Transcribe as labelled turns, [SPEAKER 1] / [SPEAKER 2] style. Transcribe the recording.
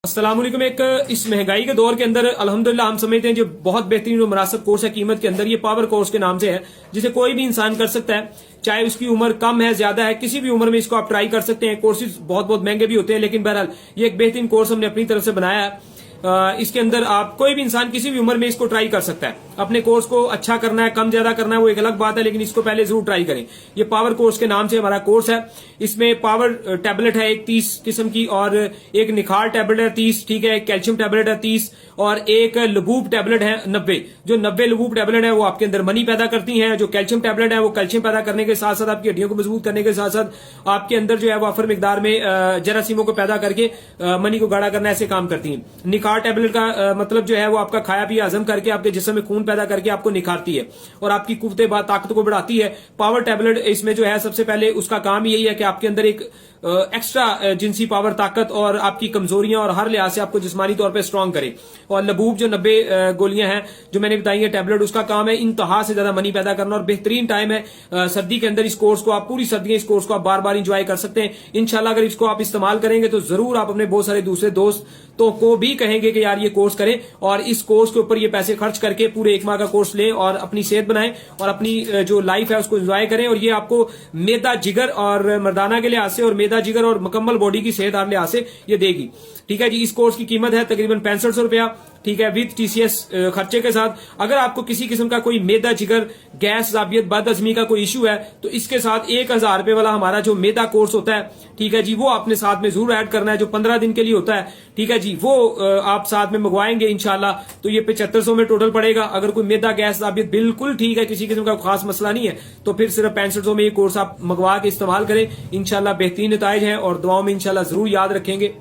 [SPEAKER 1] अस्सलाम वालेकुम। एक इस महंगाई के दौर के अंदर अल्हम्दुलिल्लाह हम समझते हैं जो बहुत बेहतरीन और मुनासिब कोर्स है कीमत के अंदर, ये पावर कोर्स के नाम से है, जिसे कोई भी इंसान कर सकता है, चाहे उसकी उम्र कम है ज्यादा है, किसी भी उम्र में इसको आप ट्राई कर सकते हैं। कोर्सेज बहुत बहुत महंगे भी होते हैं, लेकिन बहरहाल ये एक बेहतरीन कोर्स हमने अपनी तरफ से बनाया है। इसके अंदर आप कोई भी इंसान किसी भी उम्र में इसको ट्राई कर सकता है। अपने कोर्स को अच्छा करना है, कम ज्यादा करना है, वो एक अलग बात है, लेकिन इसको पहले जरूर ट्राई करें। ये पावर कोर्स के नाम से हमारा कोर्स है। इसमें पावर टैबलेट है एक 30 किस्म की, और एक निखार टैबलेट है 30, ठीक है, एक कैल्शियम टैबलेट है 30, और एक लबूब टैबलेट है 90। जो 90 लबूब टैबलेट है वो आपके अंदर मनी पैदा करती हैं। जो कैल्शियम टैबलेट है वो कैल्शियम पैदा करने के साथ साथ आपकी हड्डियों को मजबूत करने के साथ साथ आपके अंदर जो है वाफर मिकदार में जरासीमों को पैदा करके मनी को गाढ़ा करना, ऐसे काम करती हैं। निखार टैबलेट का मतलब जो है वो आपका खाया पिया हजम करके आपके जिस्म में खून पैदा करके आपको निखारती है और आपकी कुव्वते ताकत को बढ़ाती है। पावर टैबलेट इसमें जो है सबसे पहले उसका काम यही है कि आपके अंदर एक एक्स्ट्रा जिनसी पावर, ताकत और आपकी कमजोरियां और हर लिहाज से आपको जिस्मानी तौर पे स्ट्रांग करे। और लबूब जो 90 गोलियां हैं जो मैंने बताई है टैबलेट, उसका काम है इंतहा से ज्यादा मनी पैदा करना। और बेहतरीन टाइम है सर्दी के अंदर, इस कोर्स को आप पूरी सर्दियां इस कोर्स को आप बार बार इंजॉय कर सकते हैं इंशाल्लाह। अगर इसको आप इस्तेमाल करेंगे तो जरूर आप अपने बहुत सारे दूसरे दोस्तों को भी कहेंगे कि यार ये कोर्स करें, और इस कोर्स के ऊपर ये पैसे खर्च करके पूरे एक माह का कोर्स लें और अपनी सेहत बनाएं और अपनी जो लाइफ है उसको एंजॉय करें। और ये आपको मेदा जिगर और मर्दाना के लिहाज से और मेदा जिगर और मुकम्मल बॉडी की सेहत हर लिहाज से ये देगी, ठीक है जी। इस कोर्स की कीमत है तकरीबन 6500 रुपया, ठीक है, विद टीसीएस खर्चे के साथ। अगर आपको किसी किस्म का कोई मेदा जिगर, गैस, ज़ाबियत, बदहजमी का कोई इशू है तो इसके साथ 1000 रुपए वाला हमारा जो मेदा कोर्स होता है, ठीक है जी, वो आपने साथ में जरूर ऐड करना है, जो 15 दिन के लिए होता है, ठीक है जी। वो आप साथ में मंगवाएंगे इंशाल्लाह तो ये 7500 में टोटल पड़ेगा। अगर कोई मेदा, गैस, ज़ाबियत बिल्कुल ठीक है, किसी किस्म का खास मसला नहीं है, तो फिर सिर्फ 6500 में ये कोर्स आप मंगवा के इस्तेमाल करें। इंशाल्लाह बेहतरीन नताइज हैं और दुआओं में इंशाल्लाह जरूर याद रखेंगे।